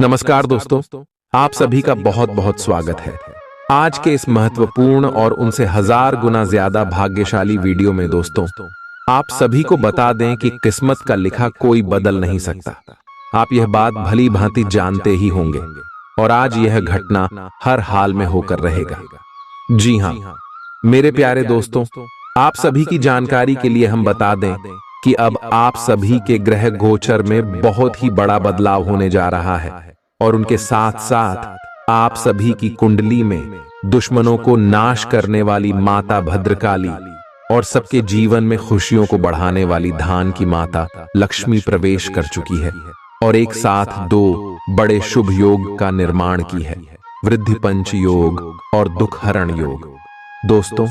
नमस्कार दोस्तों, आप सभी का बहुत बहुत स्वागत है। आज के इस महत्वपूर्ण और उनसे हजार गुना ज्यादा भाग्यशाली वीडियो में दोस्तों, आप सभी को बता दें कि किस्मत का लिखा कोई बदल नहीं सकता। आप यह बात भली भांति जानते ही होंगे और आज यह घटना हर हाल में होकर रहेगा। जी हाँ, मेरे प्यारे दोस्तों, आप सभी की जानकारी के लिए हम बता दें कि अब आप सभी के ग्रह गोचर में बहुत ही बड़ा बदलाव होने जा रहा है और उनके साथ साथ आप सभी की कुंडली में दुश्मनों को नाश करने वाली माता भद्रकाली और सबके जीवन में खुशियों को बढ़ाने वाली धान की माता लक्ष्मी प्रवेश कर चुकी है और एक साथ दो बड़े शुभ योग का निर्माण की है, वृद्धि पंच योग और दुख हरण योग। दोस्तों,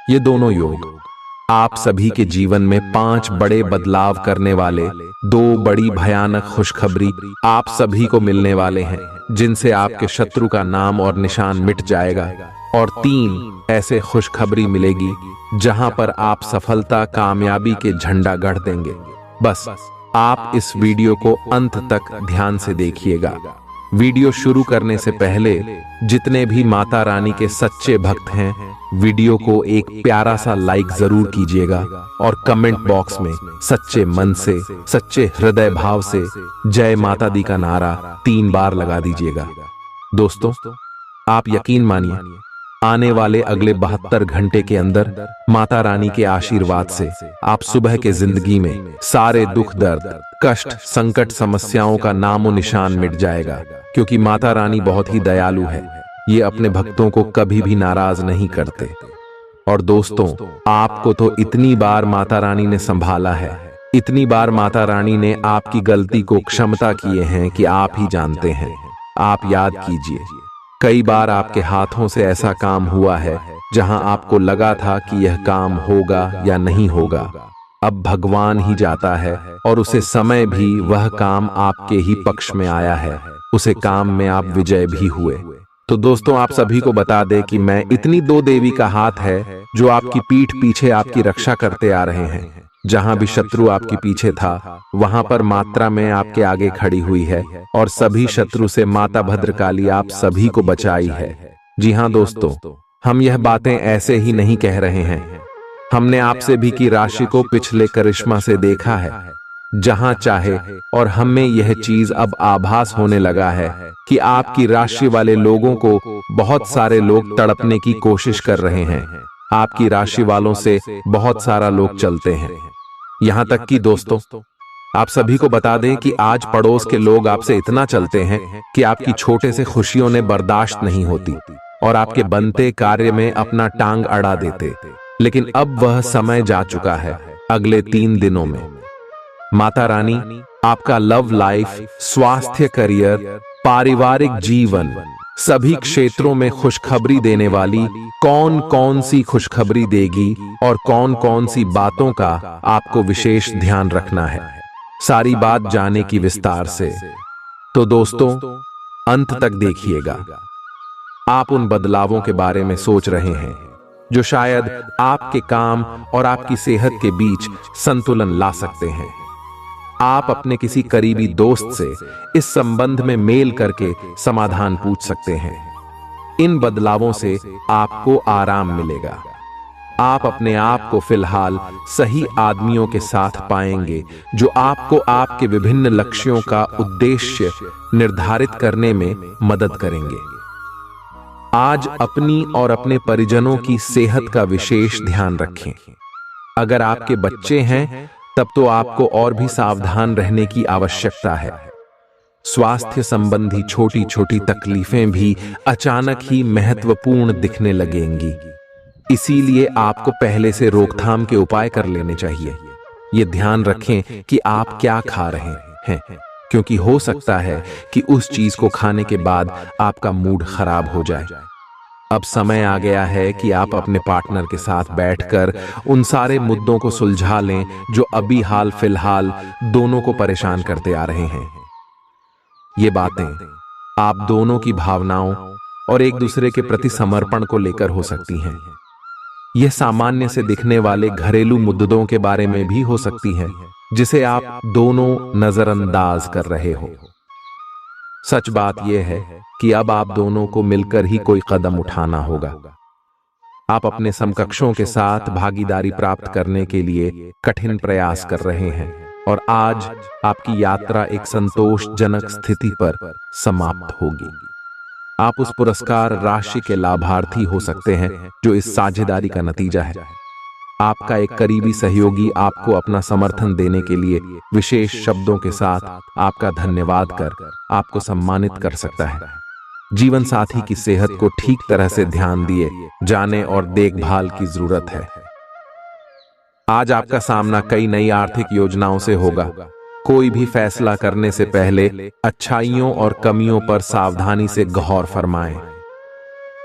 ये दोनों योग आप सभी के जीवन में 5 बड़े बदलाव करने वाले 2 बड़ी भयानक खुशखबरी आप सभी को मिलने वाले हैं, जिनसे आपके शत्रु का नाम और निशान मिट जाएगा और 3 ऐसे खुशखबरी मिलेगी जहां पर आप सफलता कामयाबी के झंडा गढ़ देंगे। बस आप इस वीडियो को अंत तक ध्यान से देखिएगा। वीडियो शुरू करने से पहले जितने भी माता रानी के सच्चे भक्त हैं, वीडियो को एक प्यारा सा लाइक जरूर कीजिएगा और कमेंट बॉक्स में सच्चे मन से, सच्चे हृदय भाव से जय माता दी का नारा 3 बार लगा दीजिएगा। दोस्तों, आप यकीन मानिए, आने वाले अगले 72 घंटे के अंदर माता रानी के आशीर्वाद से आप सुबह के जिंदगी में सारे दुख दर्द कष्ट संकट समस्याओं का नामो निशान मिट जाएगा, क्योंकि माता रानी बहुत ही दयालु है। ये अपने भक्तों को कभी भी नाराज नहीं करते। और दोस्तों, आपको तो इतनी बार माता रानी ने संभाला है, इतनी बार माता रानी ने आपकी गलती को क्षमता किए हैं कि आप ही जानते हैं। आप याद कीजिए, कई बार आपके हाथों से ऐसा काम हुआ है जहां आपको लगा था कि यह काम होगा या नहीं होगा। अब भगवान ही जाता है और उसे समय भी वह काम आपके ही पक्ष में आया है, उसे काम में आप विजय भी हुए। तो दोस्तों, आप सभी को बता दे कि मैं इतनी 2 देवी का हाथ है जो आपकी पीठ पीछे आपकी रक्षा करते आ रहे हैं। जहां भी शत्रु आपके पीछे था, वहां पर मात्रा में आपके आगे खड़ी हुई है और सभी शत्रु से माता भद्रकाली आप सभी को बचाई है। जी हां दोस्तों, हम यह बातें ऐसे ही नहीं कह रहे हैं। हमने आपसे भी की राशि को पिछले करिश्मा से देखा है, जहां चाहे, और हमें यह चीज अब आभास होने लगा है कि आपकी राशि वाले लोगों को बहुत सारे लोग तड़पने की कोशिश कर रहे हैं। आपकी राशि वालों से बहुत सारा लोग चलते हैं। यहां तक कि दोस्तों, आप सभी को बता दें कि आज पड़ोस के लोग आपसे इतना चलते हैं कि आपकी छोटे से खुशियों ने बर्दाश्त नहीं होती और आपके बनते कार्य में अपना टांग अड़ा देते। लेकिन अब वह समय जा चुका है। अगले 3 दिनों में माता रानी आपका लव लाइफ, स्वास्थ्य, करियर, पारिवारिक जीवन, सभी क्षेत्रों में खुशखबरी देने वाली कौन कौन सी खुशखबरी देगी और कौन कौन सी बातों का आपको विशेष ध्यान रखना है, सारी बात जाने की विस्तार से। तो दोस्तों, अंत तक देखिएगा। आप उन बदलावों के बारे में सोच रहे हैं जो शायद आपके काम और आपकी सेहत के बीच संतुलन ला सकते हैं। आप अपने किसी करीबी दोस्त से इस संबंध में मेल करके समाधान पूछ सकते हैं। इन बदलावों से आपको आराम मिलेगा। आप अपने आप को फिलहाल सही आदमियों के साथ पाएंगे जो आपको आपके विभिन्न लक्ष्यों का उद्देश्य निर्धारित करने में मदद करेंगे। आज अपनी और अपने परिजनों की सेहत का विशेष ध्यान रखें। अगर आपके बच्चे हैं, तब तो आपको और भी सावधान रहने की आवश्यकता है। स्वास्थ्य संबंधी छोटी छोटी तकलीफें भी अचानक ही महत्वपूर्ण दिखने लगेंगी। इसीलिए आपको पहले से रोकथाम के उपाय कर लेने चाहिए। ये ध्यान रखें कि आप क्या खा रहे हैं, क्योंकि हो सकता है कि उस चीज को खाने के बाद आपका मूड खराब हो जाए। अब समय आ गया है कि आप अपने पार्टनर के साथ बैठकर उन सारे मुद्दों को सुलझा लें जो अभी हाल फिलहाल दोनों को परेशान करते आ रहे हैं। ये बातें आप दोनों की भावनाओं और एक दूसरे के प्रति समर्पण को लेकर हो सकती हैं। यह सामान्य से दिखने वाले घरेलू मुद्दों के बारे में भी हो सकती हैं, जिसे आप दोनों नजरअंदाज कर रहे हो। सच बात यह है कि अब आप दोनों को मिलकर ही कोई कदम उठाना होगा। आप अपने समकक्षों के साथ भागीदारी प्राप्त करने के लिए कठिन प्रयास कर रहे हैं और आज आपकी यात्रा एक संतोषजनक स्थिति पर समाप्त होगी। आप उस पुरस्कार राशि के लाभार्थी हो सकते हैं जो इस साझेदारी का नतीजा है। आपका एक करीबी सहयोगी आपको अपना समर्थन देने के लिए विशेष शब्दों के साथ आपका धन्यवाद कर आपको सम्मानित कर सकता है। जीवन साथी की सेहत को ठीक तरह से ध्यान दिए जाने और देखभाल की जरूरत है। आज आपका सामना कई नई आर्थिक योजनाओं से होगा। कोई भी फैसला करने से पहले अच्छाइयों और कमियों पर सावधानी से गौर फरमाएं।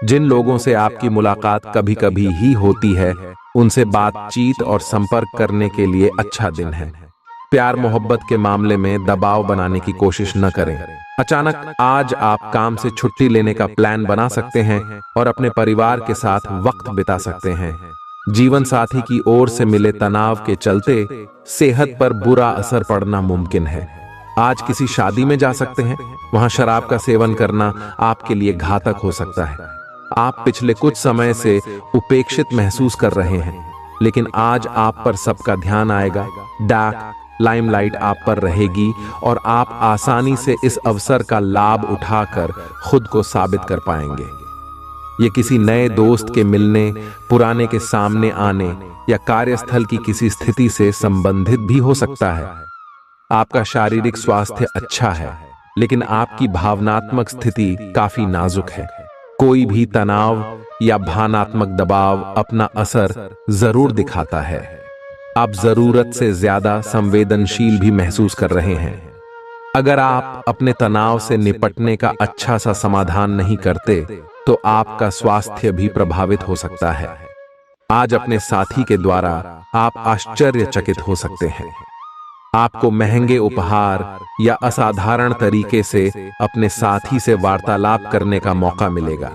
जिन लोगों से आपकी मुलाकात कभी कभी ही होती है, उनसे बातचीत और संपर्क करने के लिए अच्छा दिन है। प्यार मोहब्बत के मामले में दबाव बनाने की कोशिश न करें। अचानक आज आप काम से छुट्टी लेने का प्लान बना सकते हैं और अपने परिवार के साथ वक्त बिता सकते हैं। जीवन साथी की ओर से मिले तनाव के चलते सेहत पर बुरा असर पड़ना मुमकिन है। आज किसी शादी में जा सकते हैं, वहां शराब का सेवन करना आपके लिए घातक हो सकता है। आप पिछले कुछ समय से उपेक्षित महसूस कर रहे हैं, लेकिन आज आप पर सबका ध्यान आएगा। डार्क लाइमलाइट आप पर रहेगी और आप आसानी से इस अवसर का लाभ उठाकर खुद को साबित कर पाएंगे। ये किसी नए दोस्त के मिलने, पुराने के सामने आने या कार्यस्थल की किसी स्थिति से संबंधित भी हो सकता है। आपका शारीरिक स्वास्थ्य अच्छा है, लेकिन आपकी भावनात्मक स्थिति काफी नाजुक है। कोई भी तनाव या भावनात्मक दबाव अपना असर जरूर दिखाता है। आप जरूरत से ज्यादा संवेदनशील भी महसूस कर रहे हैं। अगर आप अपने तनाव से निपटने का अच्छा सा समाधान नहीं करते, तो आपका स्वास्थ्य भी प्रभावित हो सकता है। आज अपने साथी के द्वारा आप आश्चर्यचकित हो सकते हैं। आपको महंगे उपहार या असाधारण तरीके से अपने साथी से वार्तालाप करने का मौका मिलेगा,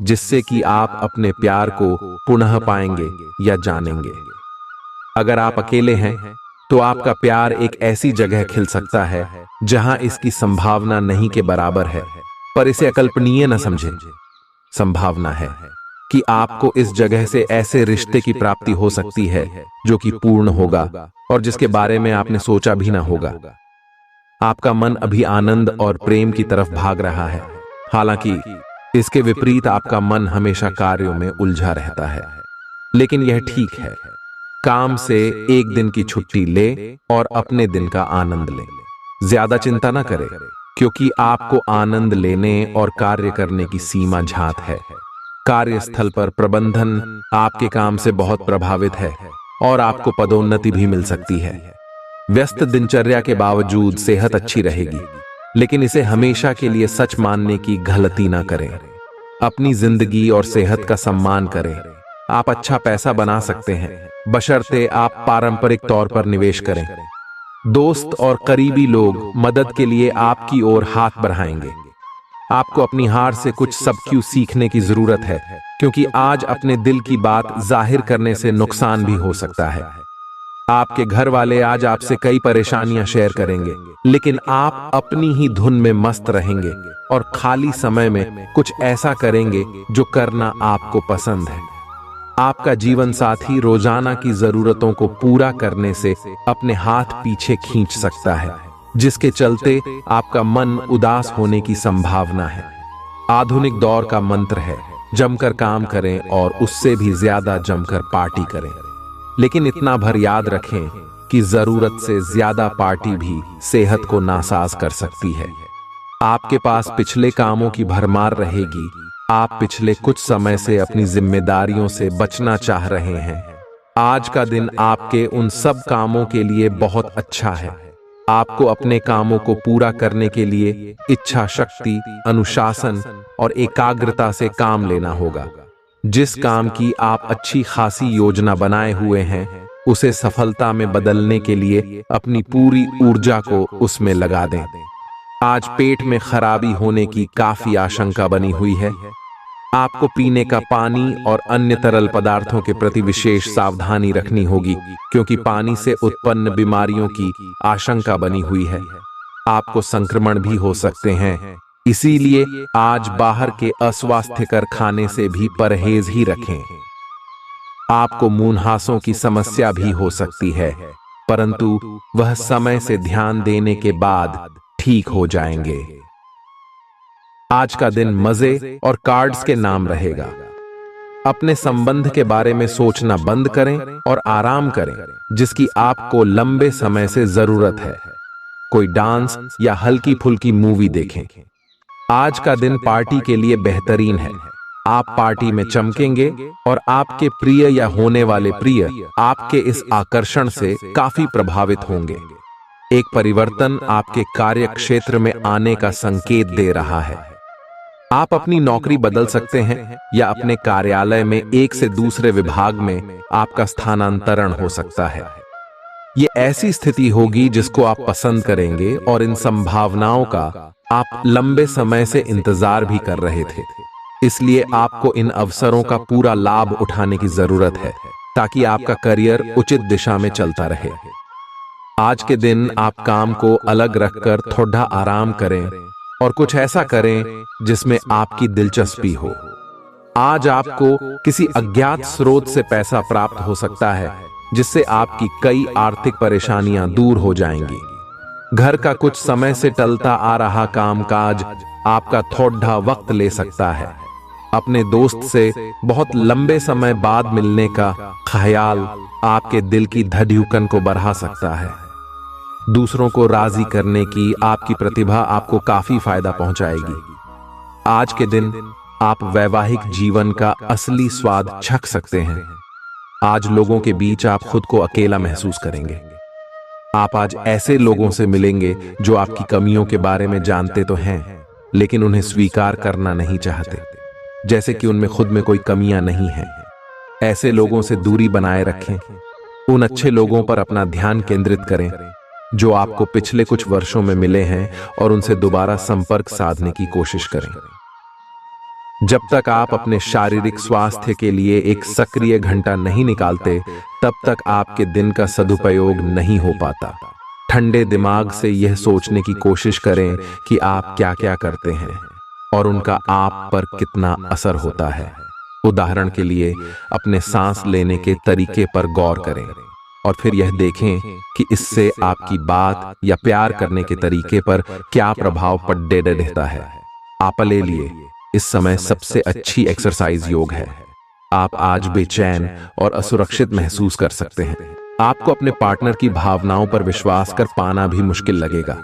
जिससे कि आप अपने प्यार को पुनः पाएंगे या जानेंगे। अगर आप अकेले हैं, तो आपका प्यार एक ऐसी जगह खिल सकता है जहां इसकी संभावना नहीं के बराबर है, पर इसे अकल्पनीय न समझें। संभावना है कि आपको इस जगह से ऐसे रिश्ते की प्राप्ति हो सकती है जो कि पूर्ण होगा और जिसके बारे में आपने सोचा भी ना होगा। आपका मन अभी आनंद और प्रेम की तरफ भाग रहा है, हालांकि इसके विपरीत आपका मन हमेशा कार्यों में उलझा रहता है। लेकिन यह ठीक है। काम से एक दिन की छुट्टी ले और अपने दिन का आनंद ले। ज्यादा चिंता न करें, क्योंकि आपको आनंद लेने और कार्य करने की सीमा झात है। कार्यस्थल पर प्रबंधन आपके काम से बहुत प्रभावित है और आपको पदोन्नति भी मिल सकती है। व्यस्त दिनचर्या के बावजूद सेहत अच्छी रहेगी, लेकिन इसे हमेशा के लिए सच मानने की गलती ना करें। अपनी जिंदगी और सेहत का सम्मान करें। आप अच्छा पैसा बना सकते हैं, बशर्ते आप पारंपरिक तौर पर निवेश करें। दोस्त और करीबी लोग मदद के लिए आपकी ओर हाथ बढ़ाएंगे। आपको अपनी हार से कुछ सबक सीखने की जरूरत है, क्योंकि आज अपने दिल की बात जाहिर करने से नुकसान भी हो सकता है। आपके घर वाले आज आपसे कई परेशानियां शेयर करेंगे, लेकिन आप अपनी ही धुन में मस्त रहेंगे और खाली समय में कुछ ऐसा करेंगे जो करना आपको पसंद है। आपका जीवन साथी रोजाना की जरूरतों को पूरा करने से अपने हाथ पीछे खींच सकता है, जिसके चलते आपका मन उदास होने की संभावना है। आधुनिक दौर का मंत्र है, जमकर काम करें और उससे भी ज्यादा जमकर पार्टी करें। लेकिन इतना भर याद रखें कि जरूरत से ज्यादा पार्टी भी सेहत को नासाज कर सकती है। आपके पास पिछले कामों की भरमार रहेगी। आप पिछले कुछ समय से अपनी जिम्मेदारियों से बचना चाह रहे हैं। आज का दिन आपके उन सब कामों के लिए बहुत अच्छा है। आपको अपने कामों को पूरा करने के लिए इच्छा शक्ति, अनुशासन और एकाग्रता से काम लेना होगा। जिस काम की आप अच्छी खासी योजना बनाए हुए हैं, उसे सफलता में बदलने के लिए अपनी पूरी ऊर्जा को उसमें लगा दें। आज पेट में खराबी होने की काफी आशंका बनी हुई है। आपको पीने का पानी और अन्य तरल पदार्थों के प्रति विशेष सावधानी रखनी होगी, क्योंकि पानी से उत्पन्न बीमारियों की आशंका बनी हुई है। आपको संक्रमण भी हो सकते हैं, इसीलिए आज बाहर के अस्वास्थ्यकर खाने से भी परहेज ही रखें। आपको मुंहासों की समस्या भी हो सकती है, परंतु वह समय से ध्यान देने के बाद ठीक हो जाएंगे। आज का दिन मजे और कार्ड्स के नाम रहेगा। अपने संबंध के बारे में सोचना बंद करें और आराम करें, जिसकी आपको लंबे समय से जरूरत है। कोई डांस या हल्की फुल्की मूवी देखें। आज का दिन पार्टी के लिए बेहतरीन है। आप पार्टी में चमकेंगे और आपके प्रिय या होने वाले प्रिय आपके इस आकर्षण से काफी प्रभावित होंगे। एक परिवर्तन आपके कार्य क्षेत्र में आने का संकेत दे रहा है। आप अपनी नौकरी बदल सकते हैं या अपने कार्यालय में एक से दूसरे विभाग में आपका स्थानांतरण हो सकता है। ये ऐसी स्थिति होगी जिसको आप पसंद करेंगे और इन संभावनाओं का आप लंबे समय से इंतजार भी कर रहे थे। इसलिए आपको इन अवसरों का पूरा लाभ उठाने की जरूरत है ताकि आपका करियर उचित दिशा में चलता रहे। आज के दिन आप काम को अलग रखकर थोड़ा आराम करें और कुछ ऐसा करें जिसमें आपकी दिलचस्पी हो। आज आपको किसी अज्ञात स्रोत से पैसा प्राप्त हो सकता है, जिससे आपकी कई आर्थिक परेशानियां दूर हो जाएंगी। घर का कुछ समय से टलता आ रहा कामकाज आपका थोड़ा वक्त ले सकता है। अपने दोस्त से बहुत लंबे समय बाद मिलने का ख्याल आपके दिल की धड़कन को बढ़ा सकता है। दूसरों को राजी करने की आपकी प्रतिभा आपको काफी फायदा पहुंचाएगी। आज के दिन आप वैवाहिक जीवन का असली स्वाद चख सकते हैं। आज लोगों के बीच आप खुद को अकेला महसूस करेंगे। आप आज ऐसे लोगों से मिलेंगे जो आपकी कमियों के बारे में जानते तो हैं, लेकिन उन्हें स्वीकार करना नहीं चाहते, जैसे कि उनमें खुद में कोई कमियां नहीं हैं। ऐसे लोगों से दूरी बनाए रखें। उन अच्छे लोगों पर अपना ध्यान केंद्रित करें जो आपको पिछले कुछ वर्षों में मिले हैं और उनसे दोबारा संपर्क साधने की कोशिश करें। जब तक आप अपने शारीरिक स्वास्थ्य के लिए एक सक्रिय घंटा नहीं निकालते, तब तक आपके दिन का सदुपयोग नहीं हो पाता। ठंडे दिमाग से यह सोचने की कोशिश करें कि आप क्या क्या करते हैं और उनका आप पर कितना असर होता है। उदाहरण के लिए, अपने सांस लेने के तरीके पर गौर करें और फिर यह देखें कि इससे आपकी बात या प्यार करने के तरीके पर क्या प्रभाव पड़े रहता है। आपले लिए इस समय सबसे अच्छी एक्सरसाइज योग है। आप आज बेचैन और असुरक्षित महसूस कर सकते हैं। आपको अपने पार्टनर की भावनाओं पर विश्वास कर पाना भी मुश्किल लगेगा।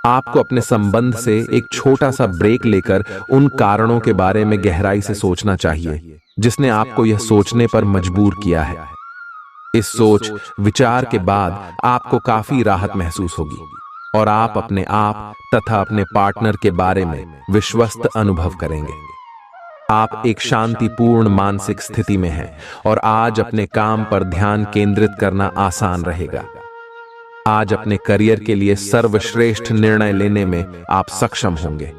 आपको अपने संबंध से एक छोटा सा ब्रेक लेकर उन कारणों के बारे में गहराई से सोचना चाहिए जिसने आपको यह सोचने पर मजबूर किया है। इस सोच विचार के बाद आपको काफी राहत महसूस होगी और आप अपने आप तथा अपने पार्टनर के बारे में विश्वस्त अनुभव करेंगे। आप एक शांतिपूर्ण मानसिक स्थिति में हैं और आज अपने काम पर ध्यान केंद्रित करना आसान रहेगा। आज अपने करियर के लिए सर्वश्रेष्ठ निर्णय लेने में आप सक्षम होंगे,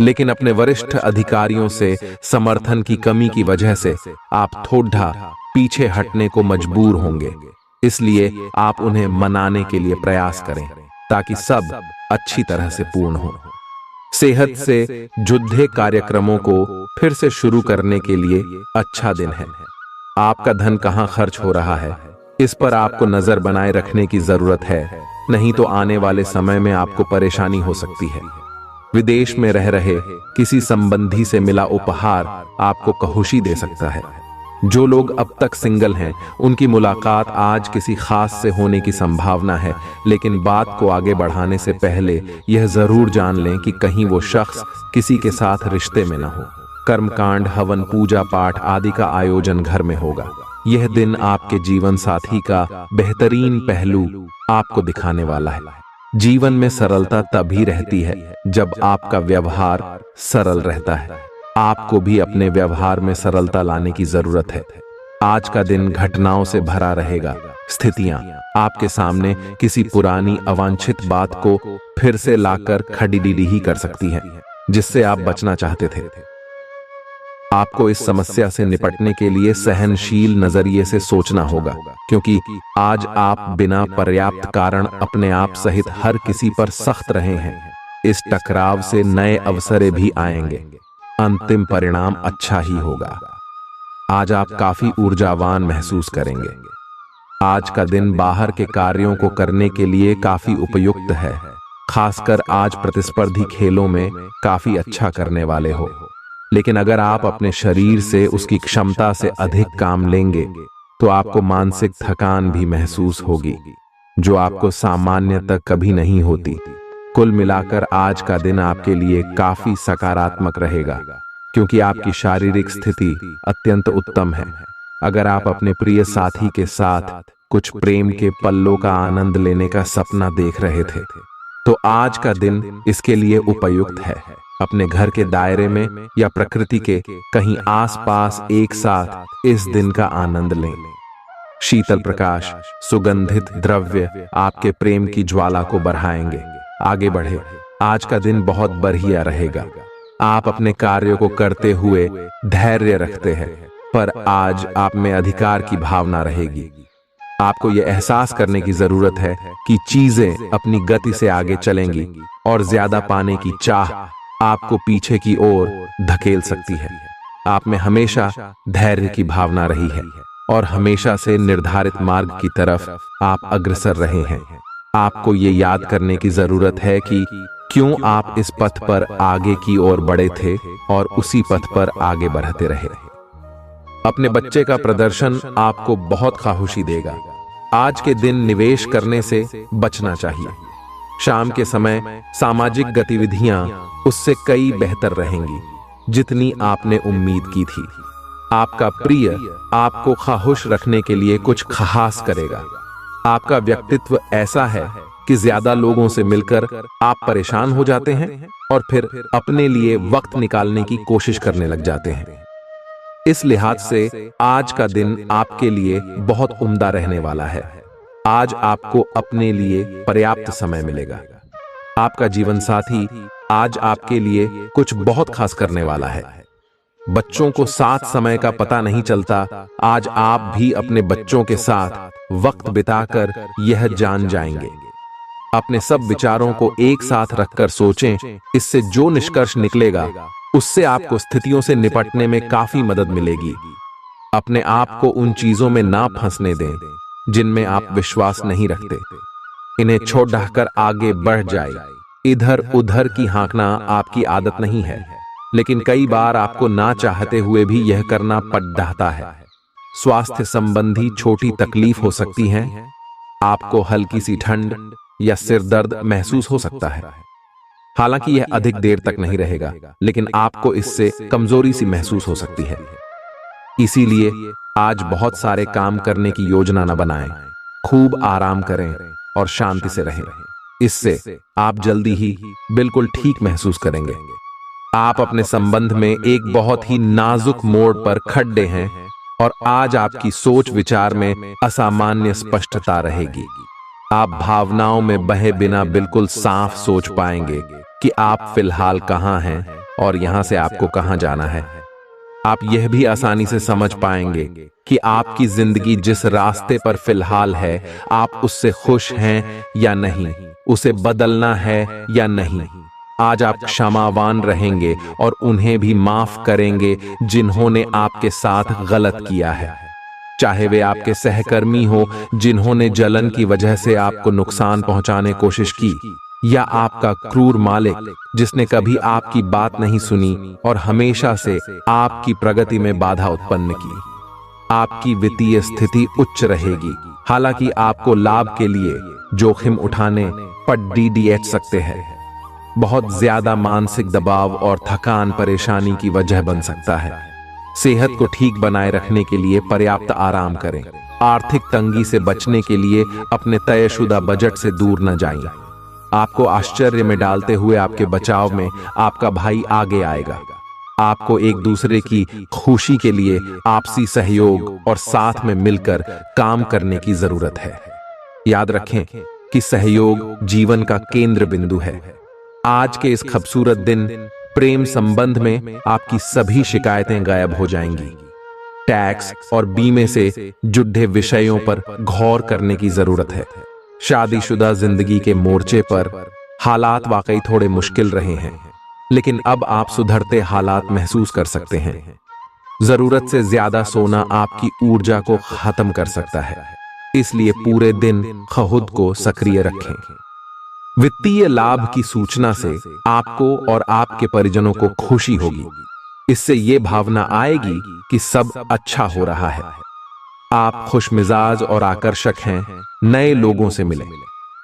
लेकिन अपने वरिष्ठ अधिकारियों से समर्थन की कमी की वजह से आप थोड़ा पीछे हटने को मजबूर होंगे। इसलिए आप उन्हें मनाने के लिए प्रयास करें ताकि सब अच्छी तरह से पूर्ण हो। सेहत से जुड़े कार्यक्रमों को फिर से शुरू करने के लिए अच्छा दिन है। आपका धन कहां खर्च हो रहा है, इस पर आपको नजर बनाए रखने की जरूरत है, नहीं तो आने वाले समय में आपको परेशानी हो सकती है। विदेश में रह रहे किसी संबंधी से मिला उपहार आपको खुशी दे सकता है। जो लोग अब तक सिंगल हैं, उनकी मुलाकात आज किसी खास से होने की संभावना है, लेकिन बात को आगे बढ़ाने से पहले यह जरूर जान लें कि कहीं वो शख्स किसी के साथ रिश्ते में न हो। कर्मकांड, हवन, पूजा पाठ आदि का आयोजन घर में होगा। यह दिन आपके जीवन साथी का बेहतरीन पहलू आपको दिखाने वाला है। जीवन में सरलता तभी रहती है जब आपका व्यवहार सरल रहता है। आपको भी अपने व्यवहार में सरलता लाने की जरूरत है। आज का दिन घटनाओं से भरा रहेगा। स्थितियां आपके सामने किसी पुरानी अवांछित बात को फिर से लाकर खड़ी ही कर सकती हैं, जिससे आप बचना चाहते थे। आपको इस समस्या से निपटने के लिए सहनशील नजरिए से सोचना होगा, क्योंकि आज आप बिना पर्याप्त कारण अपने आप सहित हर किसी पर सख्त रहे हैं। इस टकराव से नए अवसरें भी आएंगे। अंतिम परिणाम अच्छा ही होगा। आज आप काफी ऊर्जावान महसूस करेंगे। आज का दिन बाहर के कार्यों को करने के लिए काफी उपयुक्त है। खासकर आज प्रतिस्पर्धी खेलों में काफी अच्छा करने वाले हो। लेकिन अगर आप अपने शरीर से उसकी क्षमता से अधिक काम लेंगे तो आपको मानसिक थकान भी महसूस होगी, जो आपको सामान्य तक कभी नहीं होती। कुल मिलाकर आज का दिन आपके लिए काफी सकारात्मक रहेगा, क्योंकि आपकी शारीरिक स्थिति अत्यंत उत्तम है। अगर आप अपने प्रिय साथी के साथ कुछ प्रेम के पलों का आनंद लेने का सपना देख रहे थे, तो आज का दिन इसके लिए उपयुक्त है। अपने घर के दायरे में या प्रकृति के कहीं आसपास एक साथ इस दिन का आनंद लें। शीतल प्रकाश, सुगंधित द्रव्य आपके प्रेम की ज्वाला को बढ़ाएंगे। आगे बढ़े, आज का दिन बहुत बढ़िया रहेगा। आप अपने कार्यों को करते हुए धैर्य रखते हैं, पर आज आप में अधिकार की भावना रहेगी। आपको यह एहसास करने की जरूरत है कि चीजें अपनी गति से आगे चलेंगी और ज्यादा पाने की चाह आपको पीछे की ओर धकेल सकती है। आप में हमेशा धैर्य की भावना रही है और हमेशा से निर्धारित मार्ग की तरफ आप अग्रसर रहे हैं। आपको ये याद करने की जरूरत है कि क्यों आप इस पथ पर आगे की ओर बढ़े थे और उसी पथ पर आगे बढ़ते रहे। अपने बच्चे का प्रदर्शन आपको बहुत खुशी देगा। आज के दिन निवेश करने से बचना चाहिए। शाम के समय सामाजिक गतिविधियां उससे कई बेहतर रहेंगी जितनी आपने उम्मीद की थी। आपका प्रिय आपको खुश रखने के लिए कुछ खास करेगा। आपका व्यक्तित्व ऐसा है कि ज्यादा लोगों से मिलकर आप परेशान हो जाते हैं और फिर अपने लिए वक्त निकालने की कोशिश करने लग जाते हैं। इस लिहाज से आज का दिन आपके लिए बहुत उम्दा रहने वाला है। आज आपको अपने लिए पर्याप्त समय मिलेगा। आपका जीवन साथी आज आपके लिए कुछ बहुत खास करने वाला है। बच्चों को साथ समय का पता नहीं चलता। आज आप भी अपने बच्चों के साथ वक्त बिताकर यह जान जाएंगे। अपने सब विचारों को एक साथ रखकर सोचें। इससे जो निष्कर्ष निकलेगा उससे आपको स्थितियों से निपटने में काफी मदद मिलेगी। अपने आप को उन चीजों में ना फंसने दें जिनमें आप विश्वास नहीं रखते। इन्हें छोड़ ढाकर आगे बढ़ जाए। इधर उधर की हाँकना आपकी आदत नहीं है, लेकिन कई बार आपको ना चाहते हुए भी यह करना पड़ जाता है। स्वास्थ्य संबंधी छोटी तकलीफ हो सकती है। आपको हल्की सी ठंड या सिर दर्द महसूस हो सकता है। हालांकि यह अधिक देर तक नहीं रहेगा, लेकिन आपको इससे कमजोरी सी महसूस हो सकती है। इसीलिए आज बहुत सारे काम करने की योजना न बनाएं। खूब आराम करें और शांति से रहें। इससे आप जल्दी ही बिल्कुल ठीक महसूस करेंगे। आप अपने संबंध में एक बहुत ही नाजुक मोड़ पर खड़े हैं और आज आपकी सोच विचार में असामान्य स्पष्टता रहेगी। आप भावनाओं में बहे बिना बिल्कुल साफ सोच पाएंगे कि आप फिलहाल कहां हैं और यहां से आपको कहां जाना है। आप यह भी आसानी से समझ पाएंगे कि आपकी जिंदगी जिस रास्ते पर फिलहाल है, आप उससे खुश हैं या नहीं, उसे बदलना है या नहीं। आज आप क्षमावान रहेंगे और उन्हें भी माफ करेंगे जिन्होंने आपके साथ गलत किया है। चाहे वे आपके सहकर्मी हो जिन्होंने जलन की वजह से आपको नुकसान पहुंचाने की कोशिश की, या आपका क्रूर मालिक जिसने कभी आपकी बात नहीं सुनी और हमेशा से आपकी प्रगति में बाधा उत्पन्न की। आपकी वित्तीय स्थिति उच्च रहेगी, हालांकि आपको लाभ के लिए जोखिम उठाने पड़ सकते हैं। बहुत ज्यादा मानसिक दबाव और थकान परेशानी की वजह बन सकता है। सेहत को ठीक बनाए रखने के लिए पर्याप्त आराम करें। आर्थिक तंगी से बचने के लिए अपने तयशुदा बजट से दूर न जाएं। आपको आश्चर्य में डालते हुए आपके बचाव में आपका भाई आगे आएगा। आपको एक दूसरे की खुशी के लिए आपसी सहयोग और साथ में मिलकर काम करने की जरूरत है। याद रखें कि सहयोग जीवन का केंद्र बिंदु है। आज के इस खूबसूरत दिन प्रेम संबंध में आपकी सभी शिकायतें गायब हो जाएंगी। टैक्स और बीमे से जुड़े विषयों पर गौर करने की जरूरत है। शादीशुदा जिंदगी के मोर्चे पर हालात वाकई थोड़े मुश्किल रहे हैं, लेकिन अब आप सुधरते हालात महसूस कर सकते हैं। जरूरत से ज्यादा सोना आपकी ऊर्जा को खत्म कर सकता है, इसलिए पूरे दिन खुद को सक्रिय रखें। वित्तीय लाभ की सूचना से आपको और आपके परिजनों को खुशी होगी। इससे ये भावना आएगी कि सब अच्छा हो रहा है। आप खुशमिजाज और आकर्षक हैं, नए लोगों से मिलें।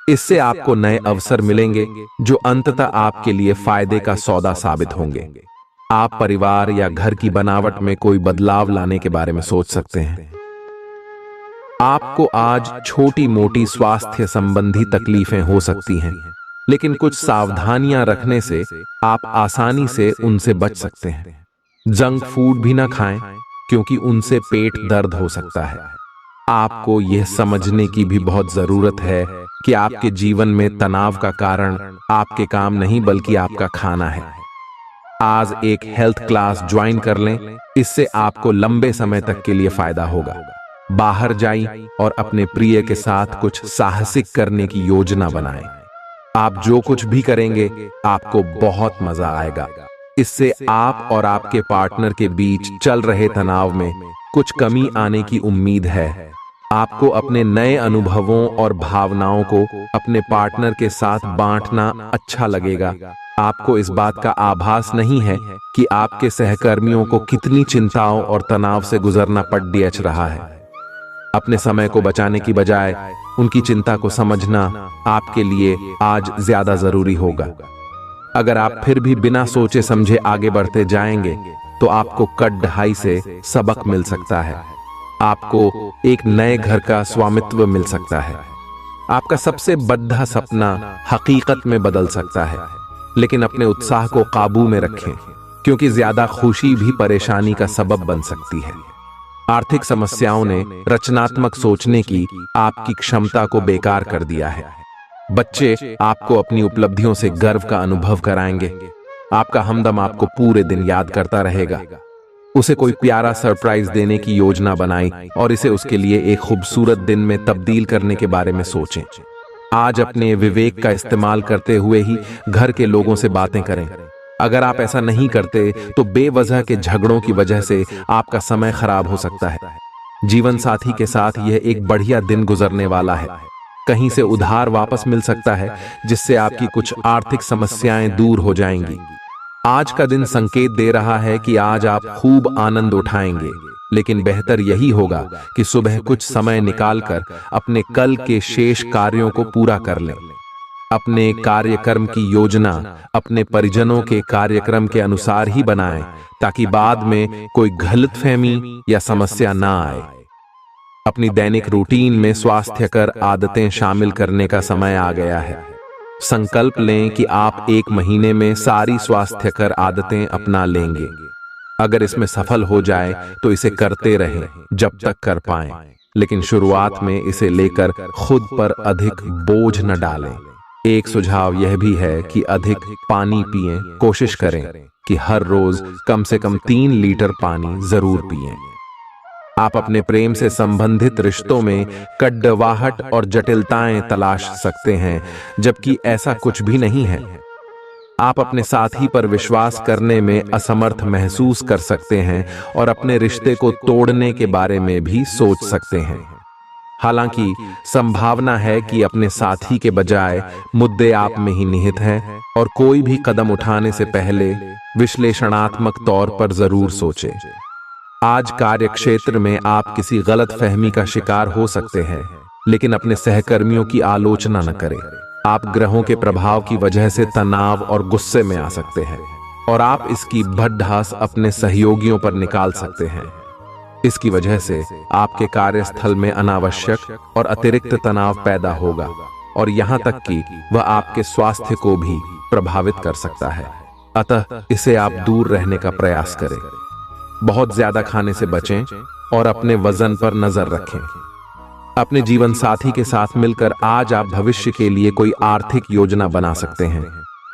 इससे आपको नए अवसर मिलेंगे जो अंततः आपके लिए फायदे का सौदा साबित होंगे। आप परिवार या घर की बनावट में कोई बदलाव लाने के बारे में सोच सकते हैं। आपको आज छोटी मोटी स्वास्थ्य संबंधी तकलीफें हो सकती हैं, लेकिन कुछ सावधानियां रखने से आप आसानी से उनसे बच सकते हैं। जंक फूड भी ना खाएं, क्योंकि उनसे पेट दर्द हो सकता है। आपको यह समझने की भी बहुत जरूरत है कि आपके जीवन में तनाव का कारण आपके काम नहीं बल्कि आपका खाना है। आज एक हेल्थ क्लास ज्वाइन कर लें, इससे आपको लंबे समय तक के लिए फायदा होगा। बाहर जाइए और अपने प्रिय के साथ कुछ साहसिक करने की योजना बनाएं। आप जो कुछ भी करेंगे आपको बहुत मजा आएगा। इससे आप और आपके पार्टनर के बीच चल रहे तनाव में कुछ कमी आने की उम्मीद है। आपको अपने नए अनुभवों और भावनाओं को अपने पार्टनर के साथ बांटना अच्छा लगेगा। आपको इस बात का आभास नहीं है कि आपके सहकर्मियों को कितनी चिंताओं और तनाव से गुजरना पड़ रहा है। अपने समय को बचाने की बजाय उनकी चिंता को समझना आपके लिए आज ज्यादा जरूरी होगा। अगर आप फिर भी बिना सोचे समझे आगे बढ़ते जाएंगे तो आपको कड़ाई से सबक मिल सकता है। आपको एक नए घर का स्वामित्व मिल सकता है। आपका सबसे बड़ा सपना हकीकत में बदल सकता है, लेकिन अपने उत्साह को काबू में रखें, क्योंकि ज्यादा खुशी भी परेशानी का सबब बन सकती है। आर्थिक समस्याओं ने रचनात्मक सोचने की आपकी क्षमता को बेकार कर दिया है। बच्चे आपको अपनी उपलब्धियों से गर्व का अनुभव कराएंगे। आपका हमदम आपको पूरे दिन याद करता रहेगा। उसे कोई प्यारा सरप्राइज देने की योजना बनाई और इसे उसके लिए एक खूबसूरत दिन में तब्दील करने के बारे में सोचें। आज अपने विवेक का इस्तेमाल करते हुए ही घर के लोगों से बातें करें। अगर आप ऐसा नहीं करते तो बेवजह के झगड़ों की वजह से आपका समय खराब हो सकता है। जीवन साथी के साथ यह एक बढ़िया दिन गुजरने वाला है। कहीं से उधार वापस मिल सकता है, जिससे आपकी कुछ आर्थिक समस्याएं दूर हो जाएंगी। आज का दिन संकेत दे रहा है कि आज आप खूब आनंद उठाएंगे, लेकिन बेहतर यही होगा कि सुबह कुछ समय निकालकर अपने कल के शेष कार्यों को पूरा कर लें। अपने कार्यक्रम की योजना अपने परिजनों के कार्यक्रम के अनुसार ही बनाएं, ताकि बाद में कोई गलतफहमी या समस्या ना आए। अपनी दैनिक रूटीन में स्वास्थ्यकर आदतें शामिल करने का समय आ गया है। संकल्प लें कि आप एक महीने में सारी स्वास्थ्यकर आदतें अपना लेंगे। अगर इसमें सफल हो जाए तो इसे करते रहें जब तक कर पाएं, लेकिन शुरुआत में इसे लेकर खुद पर अधिक बोझ न डालें। एक सुझाव यह भी है कि अधिक पानी पिएं। कोशिश करें कि हर रोज कम से कम 3 लीटर पानी जरूर पिएं। आप अपने प्रेम से संबंधित रिश्तों में कड़वाहट और जटिलताएं तलाश सकते हैं, जबकि ऐसा कुछ भी नहीं है। आप अपने साथी पर विश्वास करने में असमर्थ महसूस कर सकते हैं और अपने रिश्ते को तोड़ने के बारे में भी सोच सकते हैं। हालांकि संभावना है कि अपने साथी के बजाय मुद्दे आप में ही निहित हैं, और कोई भी कदम उठाने से पहले विश्लेषणात्मक तौर पर जरूर सोचें। आज कार्यक्षेत्र में आप किसी गलत फहमी का शिकार हो सकते हैं, लेकिन अपने सहकर्मियों की आलोचना न करें। आप ग्रहों के प्रभाव की वजह से तनाव और गुस्से में आ सकते हैं, और आप इसकी भड़ास अपने सहयोगियों पर निकाल सकते हैं। इसकी वजह से आपके कार्यस्थल में अनावश्यक और अतिरिक्त तनाव पैदा होगा, और यहां तक कि वह आपके स्वास्थ्य को भी प्रभावित कर सकता है। अतः इसे आप दूर रहने का प्रयास करें। बहुत ज्यादा खाने से बचें और अपने वजन पर नजर रखें। अपने जीवन साथी के साथ मिलकर आज आप भविष्य के लिए कोई आर्थिक योजना बना सकते हैं,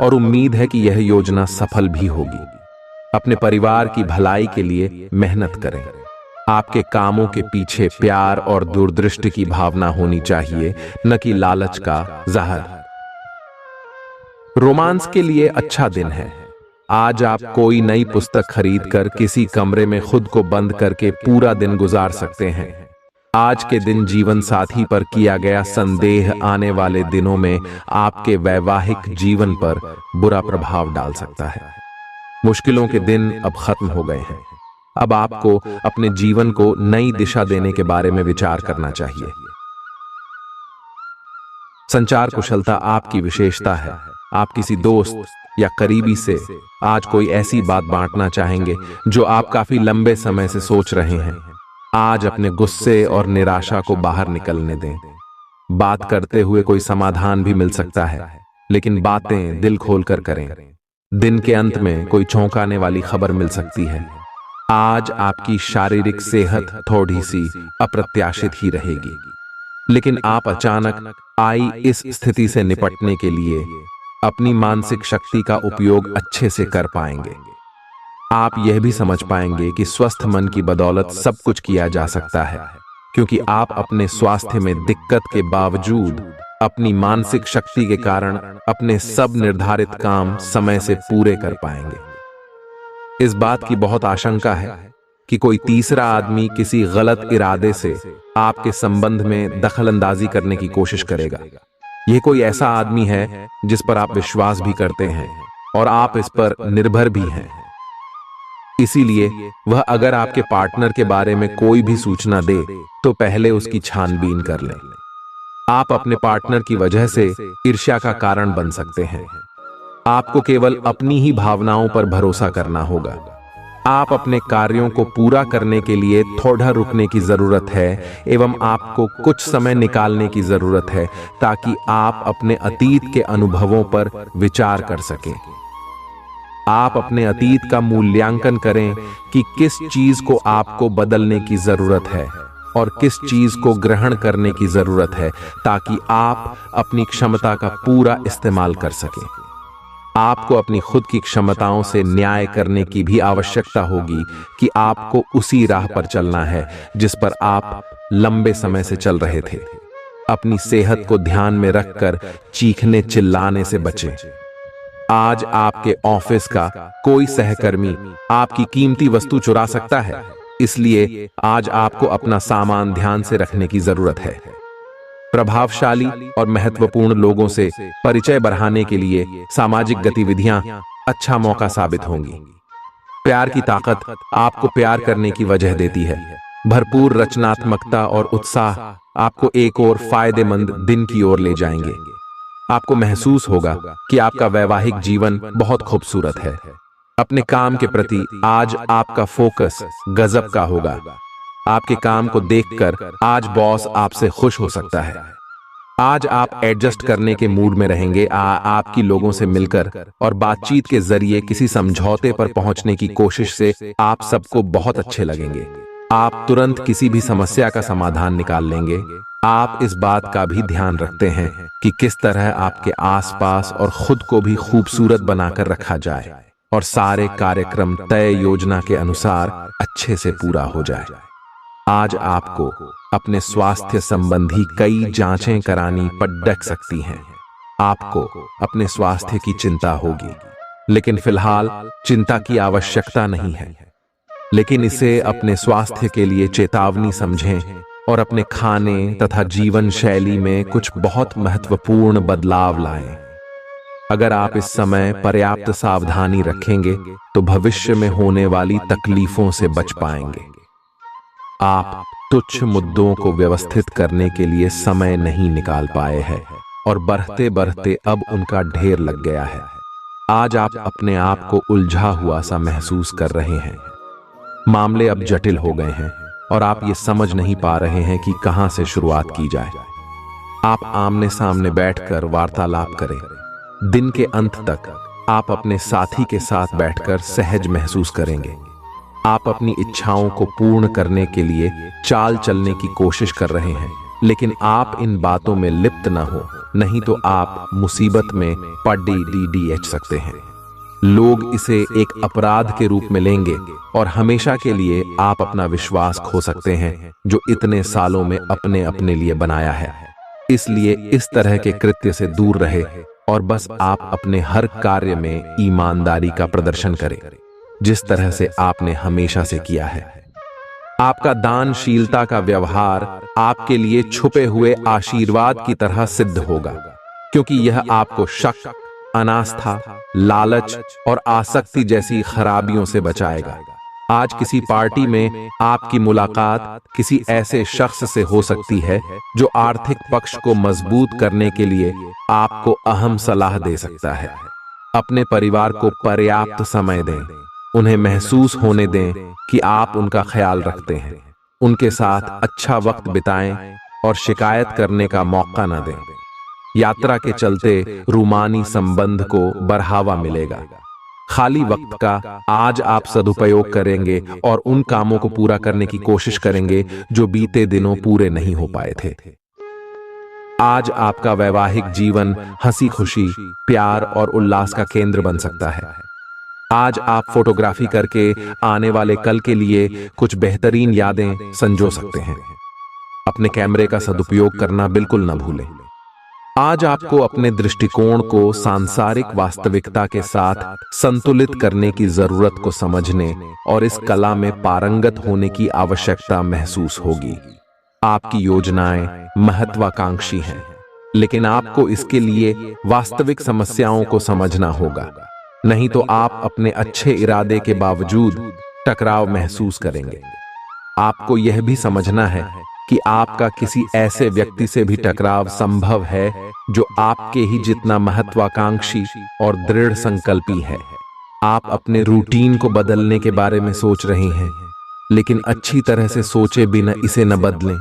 और उम्मीद है कि यह योजना सफल भी होगी। अपने परिवार की भलाई के लिए मेहनत करें। आपके कामों के पीछे प्यार और दूरदृष्टि की भावना होनी चाहिए, न कि लालच का जहर। रोमांस के लिए अच्छा दिन है। आज आप कोई नई पुस्तक खरीदकर किसी कमरे में खुद को बंद करके पूरा दिन गुजार सकते हैं। आज के दिन जीवन साथी पर किया गया संदेह आने वाले दिनों में आपके वैवाहिक जीवन पर बुरा प्रभाव डाल सकता है। मुश्किलों के दिन अब खत्म हो गए हैं। अब आपको अपने जीवन को नई दिशा देने के बारे में विचार करना चाहिए। संचार कुशलता आपकी विशेषता है। आप किसी दोस्त या करीबी से आज कोई ऐसी बात बांटना चाहेंगे जो आप काफी लंबे समय से सोच रहे हैं। आज अपने गुस्से और निराशा को बाहर निकलने दें। बात करते हुए कोई समाधान भी मिल सकता है, लेकिन बातें दिल खोलकर करें। दिन के अंत में कोई चौंकाने वाली खबर मिल सकती है। आज आपकी शारीरिक सेहत थोड़ी सी अप्रत्याशित ही रहेगी, लेकिन आप अचानक आई इस स्थिति से निपटने के लिए अपनी मानसिक शक्ति का उपयोग अच्छे से कर पाएंगे। आप यह भी समझ पाएंगे कि स्वस्थ मन की बदौलत सब कुछ किया जा सकता है, क्योंकि आप अपने स्वास्थ्य में दिक्कत के बावजूद अपनी मानसिक शक्ति के कारण अपने सब निर्धारित काम समय से पूरे कर पाएंगे। इस बात की बहुत आशंका है कि कोई तीसरा आदमी किसी गलत इरादे से आपके संबंध में दखलंदाजी करने की कोशिश करेगा। यह कोई ऐसा आदमी है जिस पर आप विश्वास भी करते हैं और आप इस पर निर्भर भी हैं। इसीलिए वह अगर आपके पार्टनर के बारे में कोई भी सूचना दे तो पहले उसकी छानबीन कर लें। आप अपने पार्टनर की वजह से ईर्ष्या का कारण बन सकते हैं। आपको केवल अपनी ही भावनाओं पर भरोसा करना होगा। आप अपने कार्यों को पूरा करने के लिए थोड़ा रुकने की जरूरत है एवं आपको कुछ समय निकालने की जरूरत है ताकि आप अपने अतीत के अनुभवों पर विचार कर सकें। आप अपने अतीत का मूल्यांकन करें कि किस चीज को आपको बदलने की जरूरत है और किस चीज को ग्रहण करने की जरूरत है ताकि आप अपनी क्षमता का पूरा इस्तेमाल कर सकें। आपको अपनी खुद की क्षमताओं से न्याय करने की भी आवश्यकता होगी कि आपको उसी राह पर चलना है जिस पर आप लंबे समय से चल रहे थे। अपनी सेहत को ध्यान में रखकर चीखने चिल्लाने से बचें। आज आपके ऑफिस का कोई सहकर्मी आपकी कीमती वस्तु चुरा सकता है, इसलिए आज आपको अपना सामान ध्यान से रखने की जरूरत है। प्रभावशाली और महत्वपूर्ण लोगों से परिचय बढ़ाने के लिए सामाजिक गतिविधियां अच्छा मौका साबित होंगी। प्यार की ताकत आपको प्यार करने की वजह देती है। भरपूर रचनात्मकता और उत्साह आपको एक और फायदेमंद दिन की ओर ले जाएंगे। आपको महसूस होगा कि आपका वैवाहिक जीवन बहुत खूबसूरत है। अपने काम के प्रति आज आपका फोकस गजब का होगा। आपके काम को देखकर आज बॉस आपसे खुश हो सकता है। आज आप एडजस्ट करने के मूड में रहेंगे। आपकी लोगों से मिलकर और बातचीत के जरिए किसी समझौते पर पहुंचने की कोशिश से आप सबको बहुत अच्छे लगेंगे। आप तुरंत किसी भी समस्या का समाधान निकाल लेंगे। आप इस बात का भी ध्यान रखते हैं कि किस तरह आपके आसपास और खुद को भी खूबसूरत बनाकर रखा जाए और सारे कार्यक्रम तय योजना के अनुसार अच्छे से पूरा हो जाए। आज आपको अपने स्वास्थ्य संबंधी कई जांचें करानी पड़ सकती हैं। आपको अपने स्वास्थ्य की चिंता होगी, लेकिन फिलहाल चिंता की आवश्यकता नहीं है। लेकिन इसे अपने स्वास्थ्य के लिए चेतावनी समझें और अपने खाने तथा जीवन शैली में कुछ बहुत महत्वपूर्ण बदलाव लाएं। अगर आप इस समय पर्याप्त सावधानी रखेंगे तो भविष्य में होने वाली तकलीफों से बच पाएंगे। आप तुच्छ मुद्दों को व्यवस्थित करने के लिए समय नहीं निकाल पाए हैं और बढ़ते बढ़ते अब उनका ढेर लग गया है। आज आप अपने आप को उलझा हुआ सा महसूस कर रहे हैं। मामले अब जटिल हो गए हैं और आप ये समझ नहीं पा रहे हैं कि कहां से शुरुआत की जाए। आप आमने सामने बैठकर वार्तालाप करें। दिन के अंत तक आप अपने साथी के साथ बैठकर सहज महसूस करेंगे। आप अपनी इच्छाओं को पूर्ण करने के लिए चाल चलने की कोशिश कर रहे हैं, लेकिन आप इन बातों में लिप्त न हो, नहीं तो आप मुसीबत में पड़ सकते हैं। लोग इसे एक अपराध के रूप में लेंगे और हमेशा के लिए आप अपना विश्वास खो सकते हैं जो इतने सालों में अपने लिए बनाया है। इसलिए इस तरह के कृत्य से दूर रहे और बस आप अपने हर कार्य में ईमानदारी का प्रदर्शन करें, जिस तरह से आपने हमेशा से किया है। आपका दानशीलता का व्यवहार आपके लिए छुपे हुए आशीर्वाद की तरह सिद्ध होगा, क्योंकि यह आपको शक, अनास्था, लालच और आसक्ति जैसी खराबियों से बचाएगा। आज किसी पार्टी में आपकी मुलाकात किसी ऐसे शख्स से हो सकती है जो आर्थिक पक्ष को मजबूत करने के लिए आपको अहम सलाह दे सकता है। अपने परिवार को पर्याप्त समय दें, उन्हें महसूस होने दें कि आप उनका ख्याल रखते हैं। उनके साथ अच्छा वक्त बिताएं और शिकायत करने का मौका न दें। यात्रा के चलते रूमानी संबंध को बढ़ावा मिलेगा। खाली वक्त का आज आप सदुपयोग करेंगे और उन कामों को पूरा करने की कोशिश करेंगे जो बीते दिनों पूरे नहीं हो पाए थे। आज आपका वैवाहिक जीवन हंसी खुशी, प्यार और उल्लास का केंद्र बन सकता है। आज आप फोटोग्राफी करके आने वाले कल के लिए कुछ बेहतरीन यादें संजो सकते हैं। अपने कैमरे का सदुपयोग करना बिल्कुल न भूलें। आज आपको अपने दृष्टिकोण को सांसारिक वास्तविकता के साथ संतुलित करने की जरूरत को समझने और इस कला में पारंगत होने की आवश्यकता महसूस होगी। आपकी योजनाएं महत्वाकांक्षी हैं, लेकिन आपको इसके लिए वास्तविक समस्याओं को समझना होगा, नहीं तो आप अपने अच्छे इरादे के बावजूद टकराव महसूस करेंगे। आपको यह भी समझना है कि आपका किसी ऐसे व्यक्ति से भी टकराव संभव है जो आपके ही जितना महत्वाकांक्षी और दृढ़ संकल्पी है। आप अपने रूटीन को बदलने के बारे में सोच रहे हैं, लेकिन अच्छी तरह से सोचे बिना इसे न बदलें।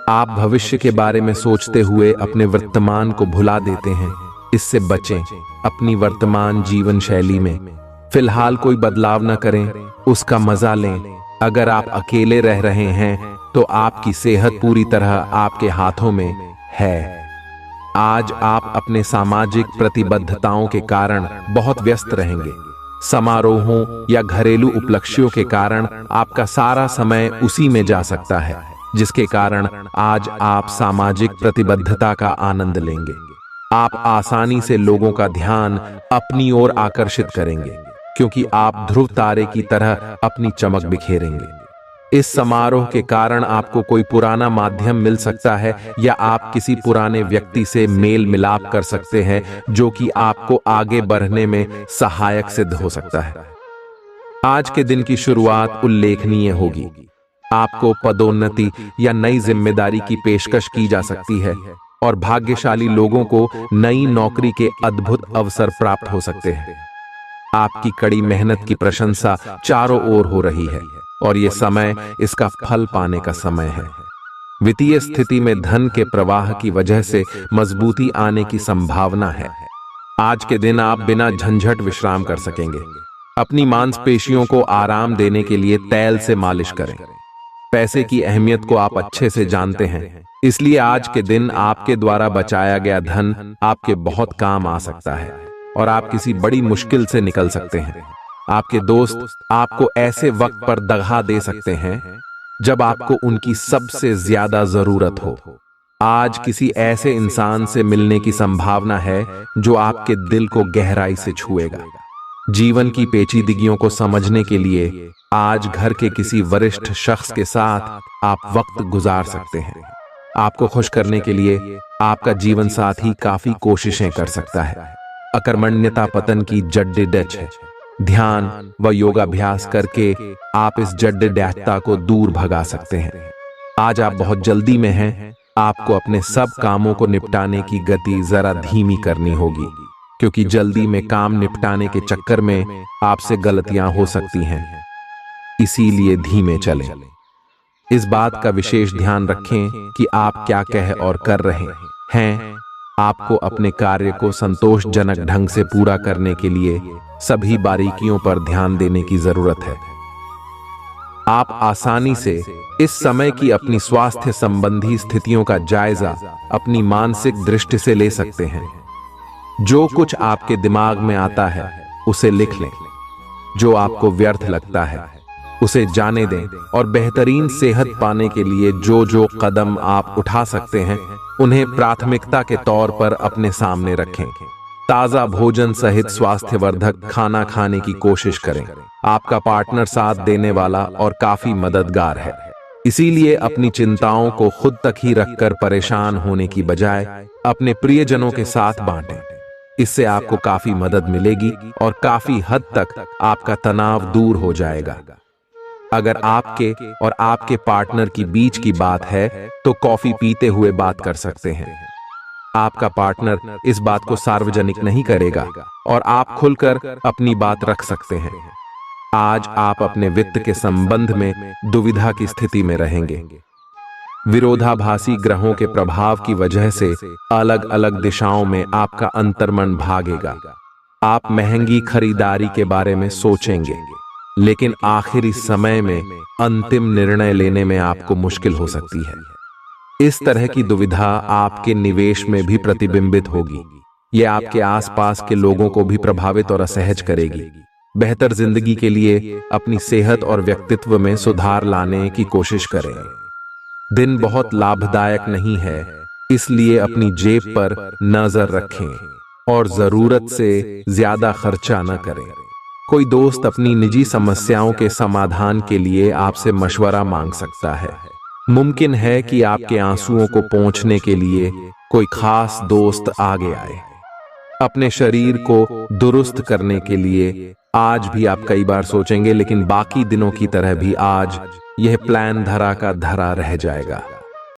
आप भविष्य के बारे में सोचते हुए अपने वर्तमान को भुला देते हैं। इससे बचें। अपनी वर्तमान जीवन शैली में फिलहाल कोई बदलाव न करें, उसका मजा लें। अगर आप अकेले रह रहे हैं तो आपकी सेहत पूरी तरह आपके हाथों में है। आज आप अपने सामाजिक प्रतिबद्धताओं के कारण बहुत व्यस्त रहेंगे। समारोहों या घरेलू उपलक्ष्यों के कारण आपका सारा समय उसी में जा सकता है, जिसके कारण आज आप सामाजिक प्रतिबद्धता का आनंद लेंगे। आप आसानी से लोगों का ध्यान अपनी ओर आकर्षित करेंगे, क्योंकि आप ध्रुव तारे की तरह अपनी चमक बिखेरेंगे। इस समारोह के कारण आपको कोई पुराना माध्यम मिल सकता है या आप किसी पुराने व्यक्ति से मेल मिलाप कर सकते हैं, जो कि आपको आगे बढ़ने में सहायक सिद्ध हो सकता है। आज के दिन की शुरुआत उल्लेखनीय होगी। आपको पदोन्नति या नई जिम्मेदारी की पेशकश की जा सकती है और भाग्यशाली लोगों को नई नौकरी के अद्भुत अवसर प्राप्त हो सकते हैं। आपकी कड़ी मेहनत की प्रशंसा चारों ओर हो रही है और ये समय इसका फल पाने का समय है। वित्तीय स्थिति में धन के प्रवाह की वजह से मजबूती आने की संभावना है। आज के दिन आप बिना झंझट विश्राम कर सकेंगे। अपनी मांसपेशियों को आराम देने के लिए तेल से मालिश करें। पैसे की अहमियत को आप अच्छे से जानते हैं, इसलिए आज के दिन आपके द्वारा बचाया गया धन आपके बहुत काम आ सकता है और आप किसी बड़ी मुश्किल से निकल सकते हैं। आपके दोस्त आपको ऐसे वक्त पर दगा दे सकते हैं जब आपको उनकी सबसे ज्यादा जरूरत हो। आज किसी ऐसे इंसान से मिलने की संभावना है जो आपके दिल को गहराई से छुएगा। जीवन की पेचीदगियों को समझने के लिए आज घर के किसी वरिष्ठ शख्स के साथ आप वक्त गुजार सकते हैं। आपको खुश करने के लिए आपका जीवन साथी काफी कोशिशें कर सकता है। अकर्मण्यता पतन की जड्ड डच है। ध्यान व योगाभ्यास करके आप इस जड्ड डैचता को दूर भगा सकते हैं। आज आप बहुत जल्दी में हैं। आपको अपने सब कामों को निपटाने की गति जरा धीमी करनी होगी, क्योंकि जल्दी में काम निपटाने के चक्कर में आपसे गलतियां हो सकती हैं। इसीलिए धीमे चलें। इस बात का विशेष ध्यान रखें कि आप क्या कह और कर रहे हैं। आपको अपने कार्य को संतोषजनक ढंग से पूरा करने के लिए सभी बारीकियों पर ध्यान देने की जरूरत है। आप आसानी से इस समय की अपनी स्वास्थ्य संबंधी स्थितियों का जायजा अपनी मानसिक दृष्टि से ले सकते हैं। जो कुछ आपके दिमाग में आता है उसे लिख लें। जो आपको व्यर्थ लगता है उसे जाने दें और बेहतरीन सेहत पाने के लिए जो जो कदम आप उठा सकते हैं उन्हें प्राथमिकता के तौर पर अपने सामने रखें। ताजा भोजन सहित स्वास्थ्यवर्धक खाना खाने की कोशिश करें। आपका पार्टनर साथ देने वाला और काफी मददगार है, इसीलिए अपनी चिंताओं को खुद तक ही रखकर परेशान होने की बजाय अपने प्रियजनों के साथ बांटें। इससे आपको काफी मदद मिलेगी और काफी हद तक आपका तनाव दूर हो जाएगा। अगर आपके और आपके पार्टनर की बीच की बात है तो कॉफी पीते हुए बात कर सकते हैं। आपका पार्टनर इस बात को सार्वजनिक नहीं करेगा और आप खुलकर अपनी बात रख सकते हैं। आज आप अपने वित्त के संबंध में दुविधा की स्थिति में रहेंगे। विरोधाभासी ग्रहों के प्रभाव की वजह से अलग अलग दिशाओं में आपका अंतर्मन भागेगा। आप महंगी खरीदारी के बारे में सोचेंगे, लेकिन आखिरी समय में अंतिम निर्णय लेने में आपको मुश्किल हो सकती है। इस तरह की दुविधा आपके निवेश में भी प्रतिबिंबित होगी। यह आपके आसपास के लोगों को भी प्रभावित और असहज करेगी। बेहतर जिंदगी के लिए अपनी सेहत और व्यक्तित्व में सुधार लाने की कोशिश करें। दिन बहुत लाभदायक नहीं है, इसलिए अपनी जेब पर नजर रखें और जरूरत से ज्यादा खर्चा न करें। कोई दोस्त अपनी निजी समस्याओं के समाधान के लिए आपसे मशवरा मांग सकता है। मुमकिन है कि आपके आंसुओं को पोंछने के लिए कोई खास दोस्त आगे आए। अपने शरीर को दुरुस्त करने के लिए आज भी आप कई बार सोचेंगे, लेकिन बाकी दिनों की तरह भी आज यह प्लान धरा का धरा रह जाएगा।